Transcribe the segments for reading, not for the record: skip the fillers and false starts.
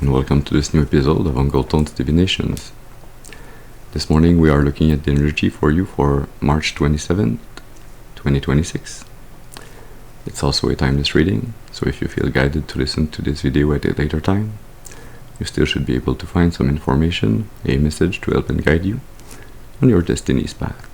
and welcome to this new episode of Uncle Tone's Divinations. This morning we are looking at the energy for you for March 27th, 2026. It's also a timeless reading, so if you feel guided to listen to this video at a later time, you still should be able to find some information, a message to help and guide you on your destiny's path.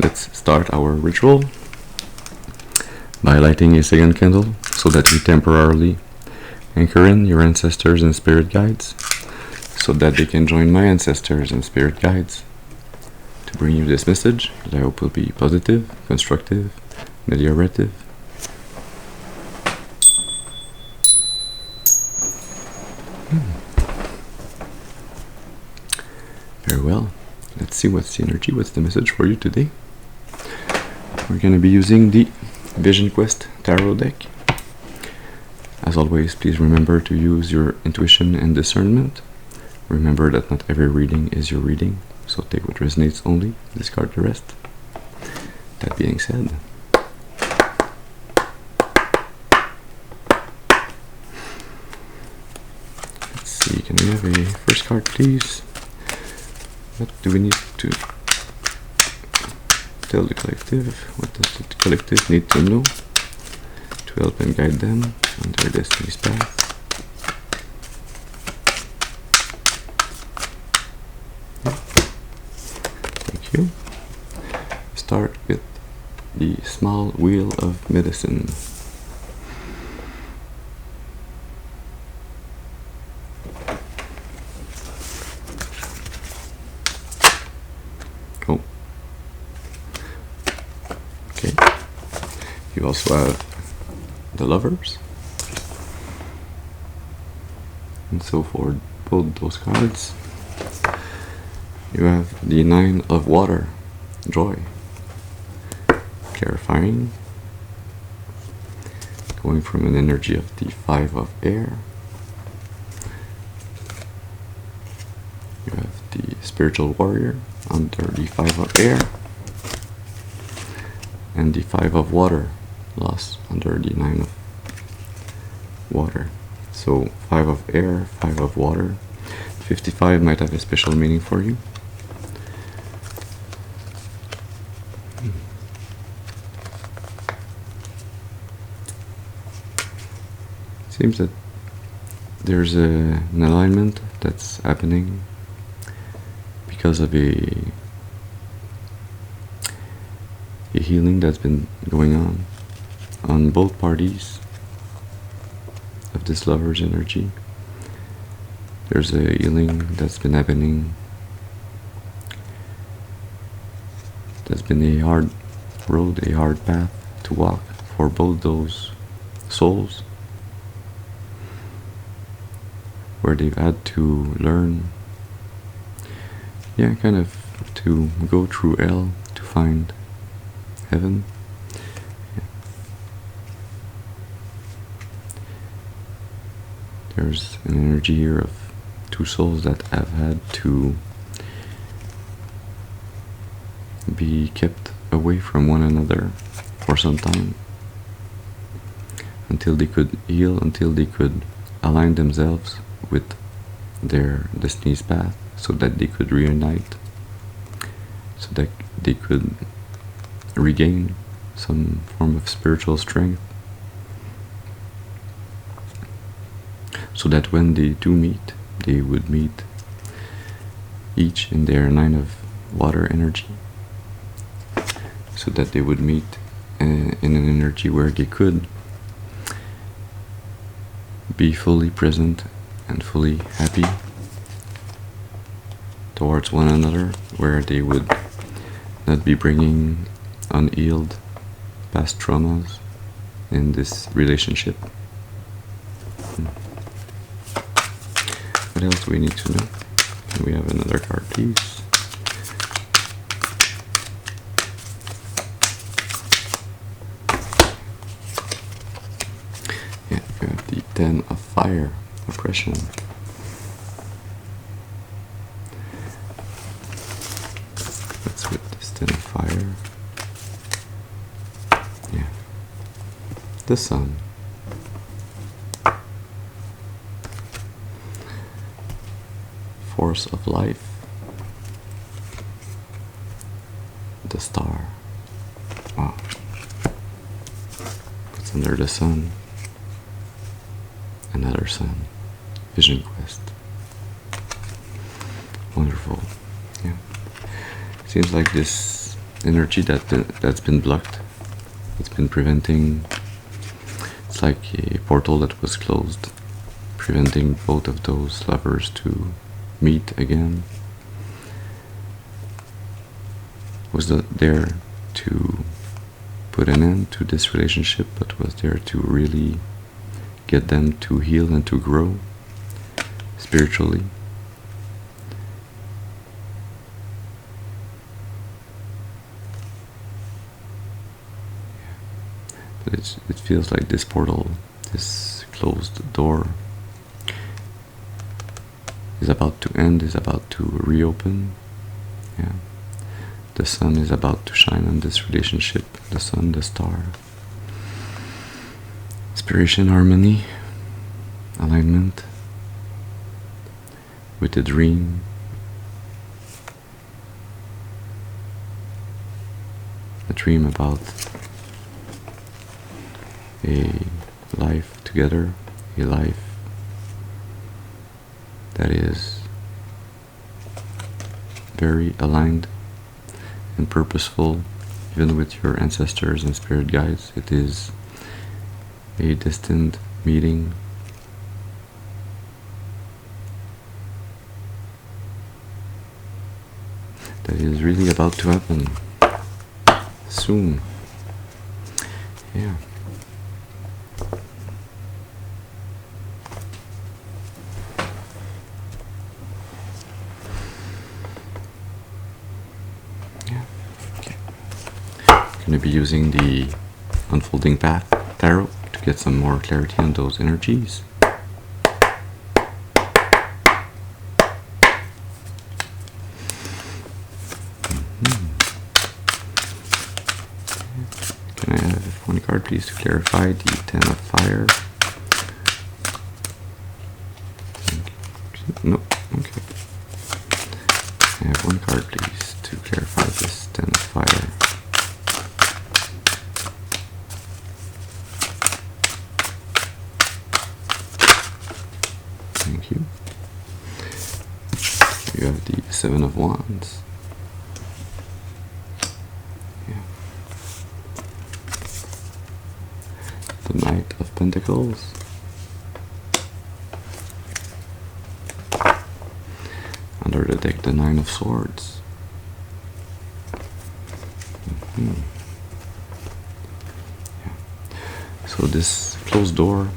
Let's start our ritual by lighting a second candle so that you temporarily anchor in your ancestors and spirit guides so that they can join my ancestors and spirit guides to bring you this message that I hope will be positive, constructive, ameliorative. Very well. Let's see what's the energy, what's the message for you today. We're going to be using the Vision Quest Tarot deck. As always, please remember to use your intuition and discernment. Remember that not every reading is your reading, so take what resonates only, discard the rest. That being said, let's see, can we have a first card, please? What do we need to tell the collective? What does the collective need to know to help and guide them on their destiny's path? Thank you. Start with the small wheel of medicine. Oh. Okay. You also have the Lovers. And so for both those cards, you have the Nine of Water, Joy, clarifying, going from an energy of the Five of Air. You have the Spiritual Warrior under the Five of Air, and the Five of Water, lost under the Nine of Water. So 5 of air, 5 of water. 55 might have a special meaning for you. Seems that there's an alignment that's happening because of a healing that's been going on both parties of this Lover's energy. There's a healing that's been happening. That's been a hard road, a hard path to walk for both those souls, where they've had to learn, kind of to go through hell to find heaven. There's an energy here of two souls that have had to be kept away from one another for some time until they could heal, until they could align themselves with their destiny's path so that they could reunite, so that they could regain some form of spiritual strength, so that when they do meet, they would meet each in their Nine of Water energy, so that they would meet in an energy where they could be fully present and fully happy towards one another, where they would not be bringing unhealed past traumas in this relationship. What else do we need to know? Can we have another card, please? Yeah, you have the Ten of Fire, oppression. What's with this Ten of Fire? Yeah. The Sun. force of life, the star. Wow. What's under the sun? Another sun. Vision quest. Wonderful. Yeah. Seems like this energy that's been blocked, it's been preventing. It's like a portal that was closed, preventing both of those lovers to meet again. Was not there to put an end to this relationship, but was there to really get them to heal and to grow spiritually. But it feels like this portal, this closed door, is about to end, is about to reopen. Yeah. The sun is about to shine on this relationship. The sun, the star. Inspiration, harmony, alignment with the dream. A dream about a life together, a life that is very aligned and purposeful, even with your ancestors and spirit guides. It is a distant meeting. That is really about to happen soon. Yeah. Going to be using the Unfolding Path Tarot to get some more clarity on those energies. Can I have one card, please, to clarify the Ten of Fire? No, okay. I have one card, please, to clarify this Ten of Fire. Thank you. You have the Seven of Wands. Yeah. The Knight of Pentacles. Under the deck, the Nine of Swords. Yeah. So this closed door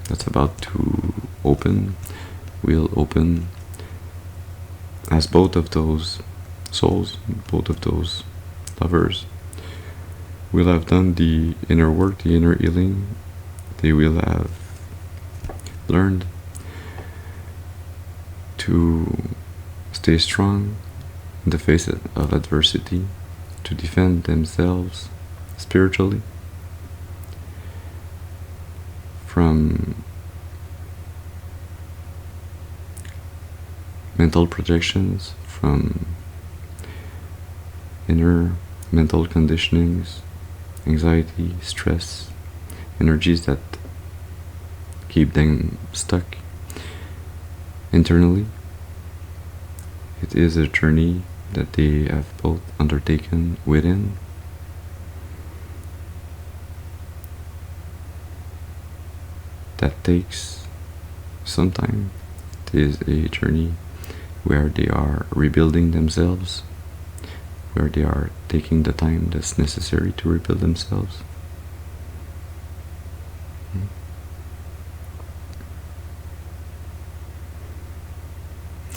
that's about to open will open as both of those souls, both of those lovers will have done the inner work, the inner healing. They will have learned to stay strong in the face of adversity, to defend themselves spiritually from mental projections, from inner mental conditionings, anxiety, stress, energies that keep them stuck internally. It is a journey that they have both undertaken within. That takes some time. It is a journey where they are rebuilding themselves, where they are taking the time that's necessary to rebuild themselves.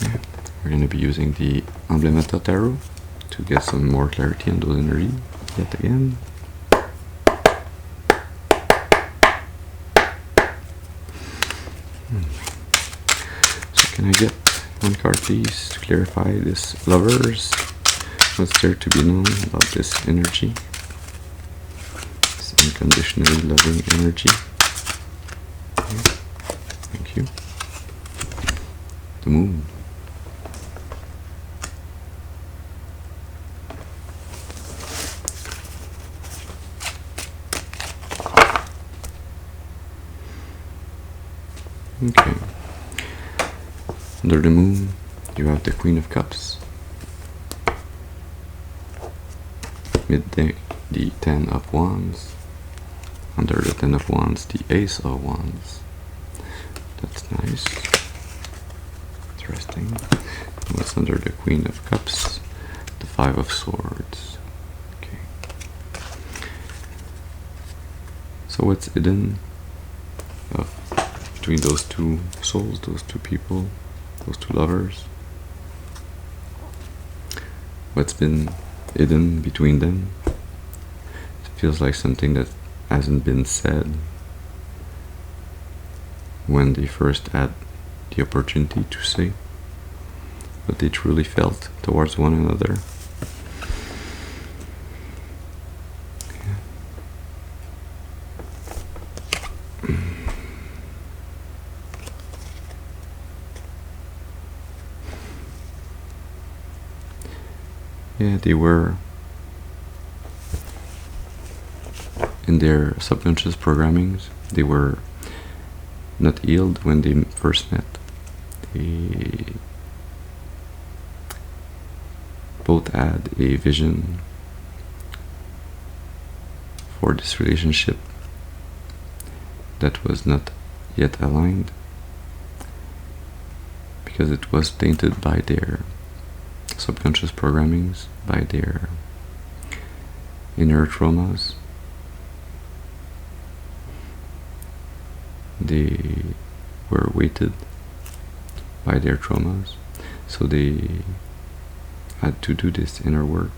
Yeah. We're going to be using the Emblemata Tarot to get some more clarity on those energies yet again. So can I get one card, please, to clarify this lovers? What's there to be known about this energy? This unconditionally loving energy. Thank you. The the Moon. Okay. Under the Moon, you have the Queen of Cups. Midday, the Ten of Wands. Under the Ten of Wands, the Ace of Wands. That's nice. Interesting. What's under the Queen of Cups? The Five of Swords. Okay. So what's hidden between those two souls, those two people, those two lovers? What's been hidden between them? It feels like something that hasn't been said when they first had the opportunity to say what they truly felt towards one another. Yeah, they were in their subconscious programmings. They were not healed when they first met. They both had a vision for this relationship that was not yet aligned because it was tainted by their subconscious programmings, by their inner traumas. They were weighted by their traumas, so they had to do this inner work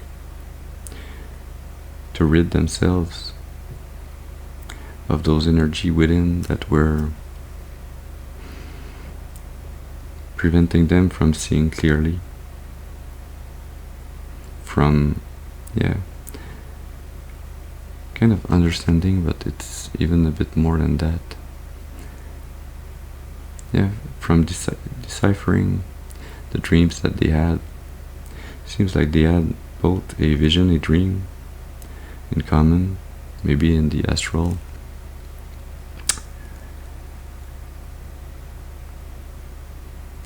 to rid themselves of those energy within that were preventing them from seeing clearly, from kind of understanding, but it's even a bit more than that. From deciphering the dreams that they had. Seems like they had both a vision, a dream in common, maybe in the astral.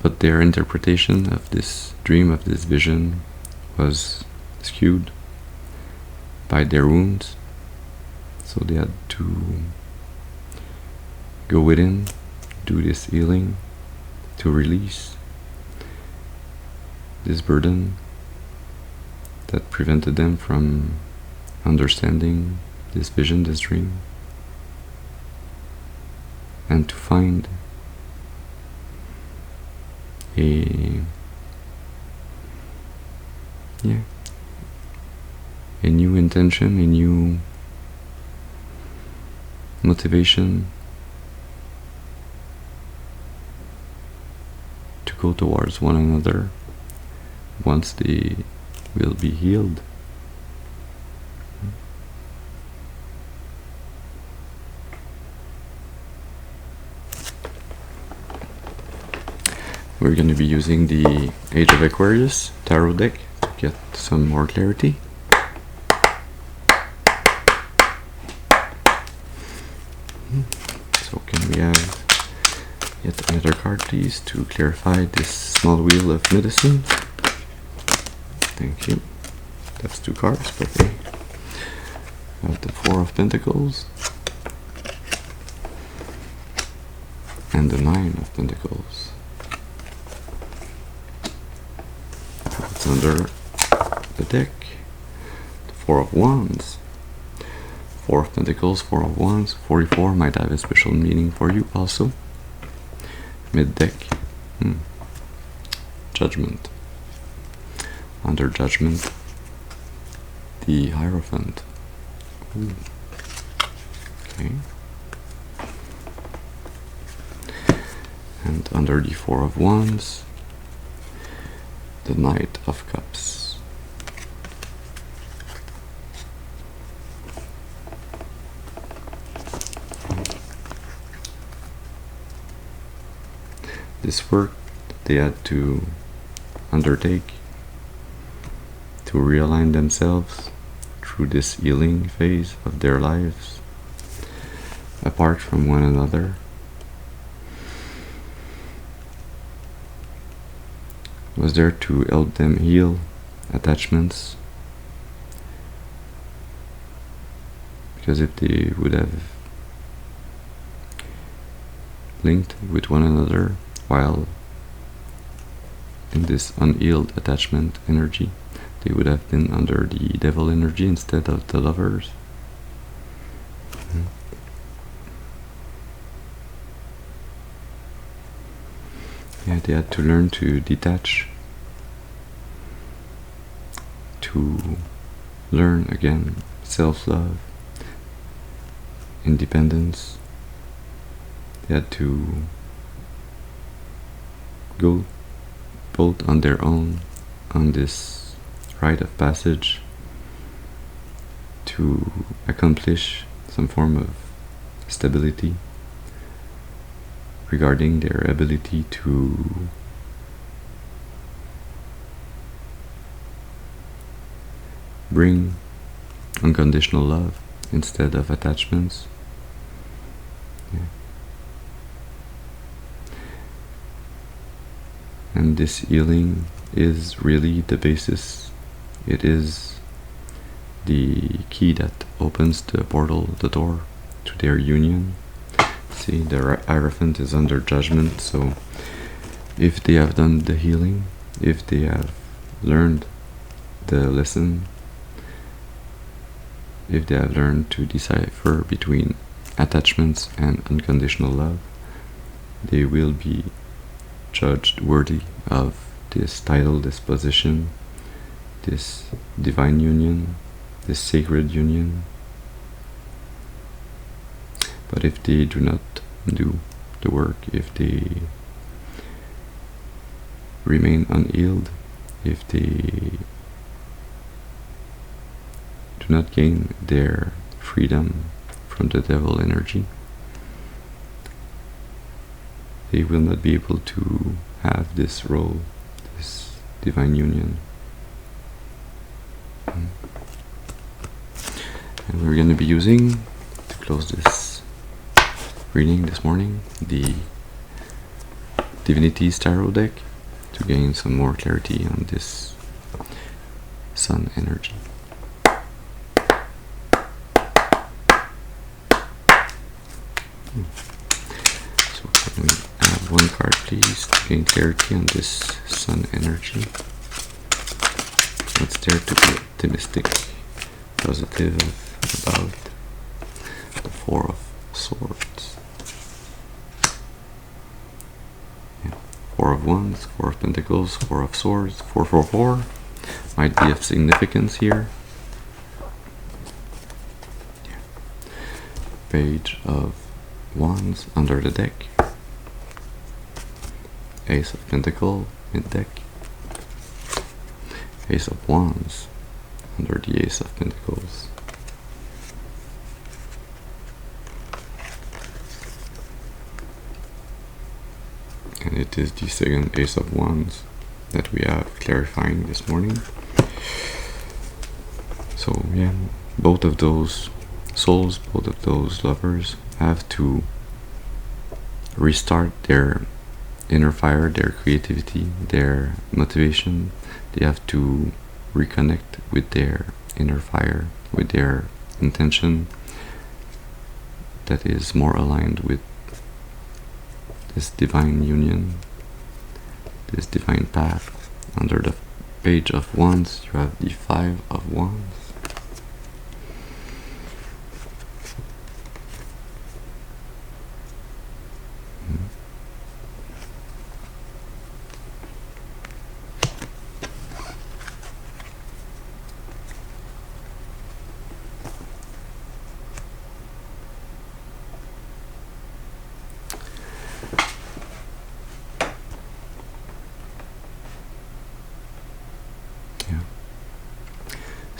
But their interpretation of this dream, of this vision, was skewed by their wounds. So they had to go within, do this healing, to release this burden that prevented them from understanding this vision, this dream, and to find a new intention, a new motivation to go towards one another once they will be healed. We're going to be using the Age of Aquarius tarot deck to get some more clarity. So can we have yet another card, please, to clarify this small wheel of medicine? Thank you. That's two cards, but we have the Four of Pentacles and the Nine of Pentacles. What's under the deck? The Four of Wands. Four of Pentacles, Four of Wands, 44 might have a special meaning for you also. Mid-deck. Judgment. Under Judgment, the Hierophant. Ooh. Okay. And under the Four of Wands, the Knight of Cups. they had to undertake to realign themselves through this healing phase of their lives apart from one another. Was there to help them heal attachments, because if they would have linked with one another while in this unhealed attachment energy, they would have been under the devil energy instead of the lovers. Yeah, they had to learn to detach, to learn again self-love, independence. They had to go both on their own on this rite of passage to accomplish some form of stability regarding their ability to bring unconditional love instead of attachments. Yeah. And this healing is really the basis. It is the key that opens the portal, the door to their union. See, the Hierophant is under judgment, so if they have done the healing, if they have learned the lesson, if they have learned to decipher between attachments and unconditional love, they will be judged worthy of this title, this position, this divine union, this sacred union. But if they do not do the work, if they remain unhealed, if they do not gain their freedom from the devil energy, they will not be able to have this role, this divine union. And we're going to be using, to close this reading this morning, the Divinity Tarot deck to gain some more clarity on this sun energy. So can we have one card please to gain clarity on this sun energy? What's there to be optimistic, positive about the Four of Swords? Yeah. Four of Wands, Four of Pentacles, Four of Swords, 444 might be of significance here. Yeah. Page of Wands under the deck, Ace of Pentacles mid deck, Ace of Wands under the Ace of Pentacles. And it is the second Ace of Wands that we have clarifying this morning. So yeah, both of those souls, both of those lovers have to restart their inner fire, their creativity, their motivation. They have to reconnect with their inner fire, with their intention that is more aligned with this divine union, this divine path. Under the Page of Wands, you have the Five of Wands.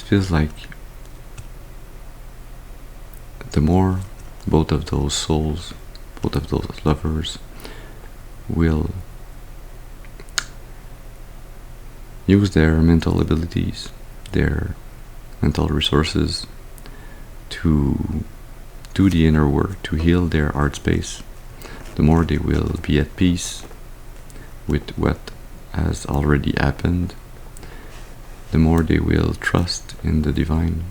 Feels like the more both of those souls, both of those lovers will use their mental abilities, their mental resources to do the inner work, to heal their art space, the more they will be at peace with what has already happened, the more they will trust in the divine,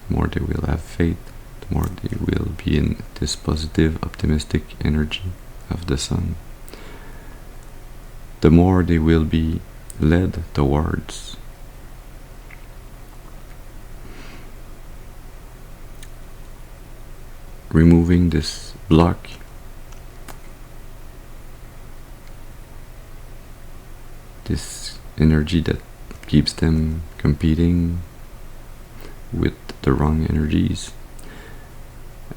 the more they will have faith, the more they will be in this positive, optimistic energy of the sun, the more they will be led towards removing this block, this energy that keeps them competing with the wrong energies,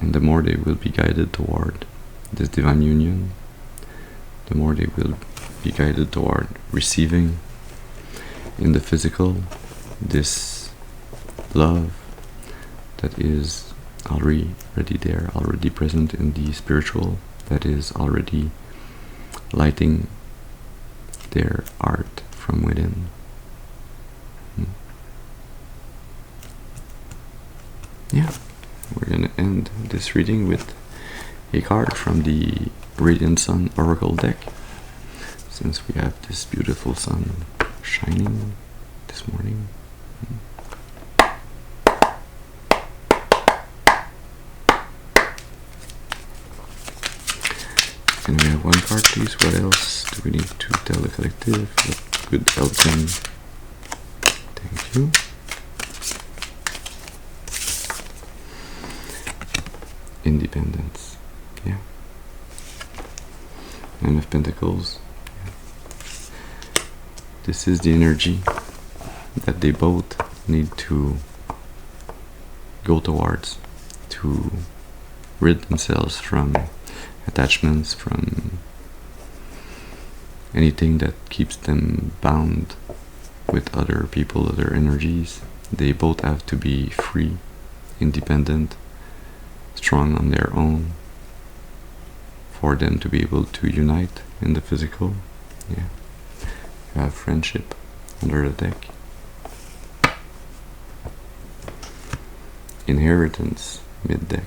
and the more they will be guided toward this divine union, the more they will be guided toward receiving in the physical this love that is already there, already present in the spiritual, that is already lighting their art from within. Yeah, we're gonna end this reading with a card from the Radiant Sun Oracle deck, since we have this beautiful sun shining this morning. Can we have one card, please? What else do we need to tell the collective? What could help them? Thank you. Independence. Yeah. Nine of Pentacles. Yeah. This is the energy that they both need to go towards to rid themselves from attachments, from anything that keeps them bound with other people, other energies. They both have to be free, independent, strong on their own, for them to be able to unite in the physical. Yeah. You have friendship under the deck. Inheritance mid-deck.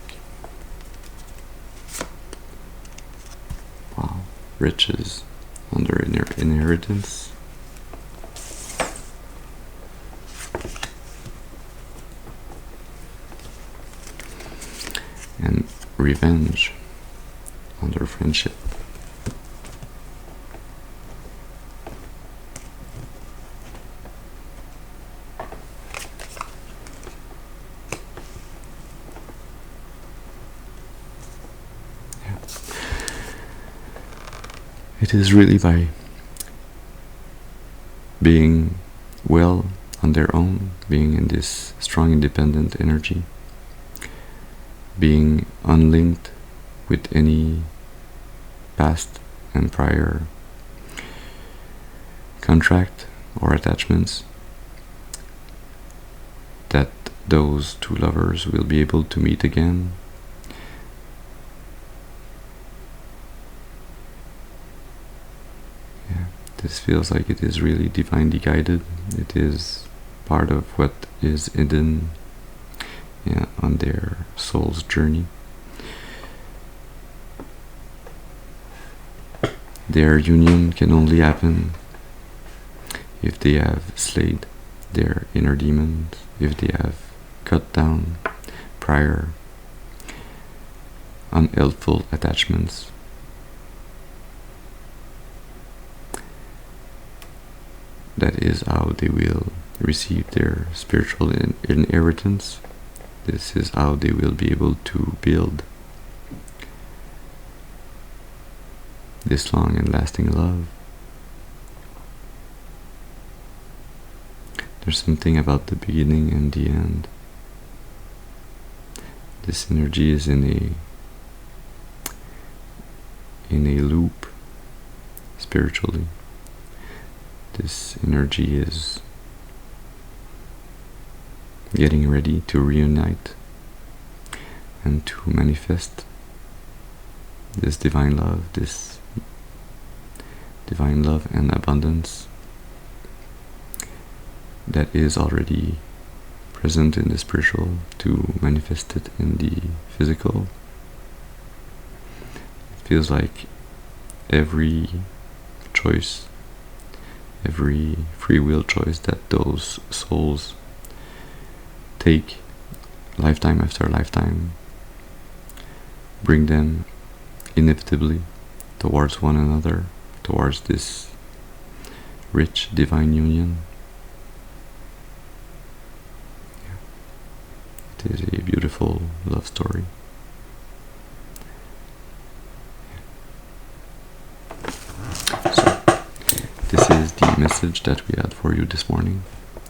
Wow. Riches under inheritance. And revenge under friendship. Yeah. It is really by being well on their own, being in this strong independent energy, being unlinked with any past and prior contract or attachments, that those two lovers will be able to meet again. Yeah, this feels like it is really divinely guided. It is part of what is hidden, yeah, on their soul's journey. Their union can only happen if they have slayed their inner demons, if they have cut down prior unhelpful attachments. That is how they will receive their spiritual inheritance. This is how they will be able to build this long and lasting love. There's something about the beginning and the end. This energy is in a loop spiritually. This energy is getting ready to reunite and to manifest this divine love, this divine love and abundance that is already present in the spiritual to manifest it in the physical. It feels like every choice, every free will choice that those souls take lifetime after lifetime bring them inevitably towards one another, towards this rich divine union. It is a beautiful love story. So, this is the message that we had for you this morning.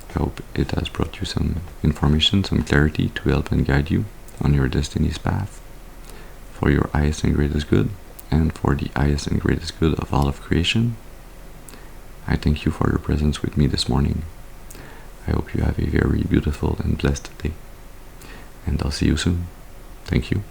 I hope it has brought you some information, some clarity to help and guide you on your destiny's path for your highest and greatest good, and for the highest and greatest good of all of creation. I thank you for your presence with me this morning. I hope you have a very beautiful and blessed day, and I'll see you soon. Thank you.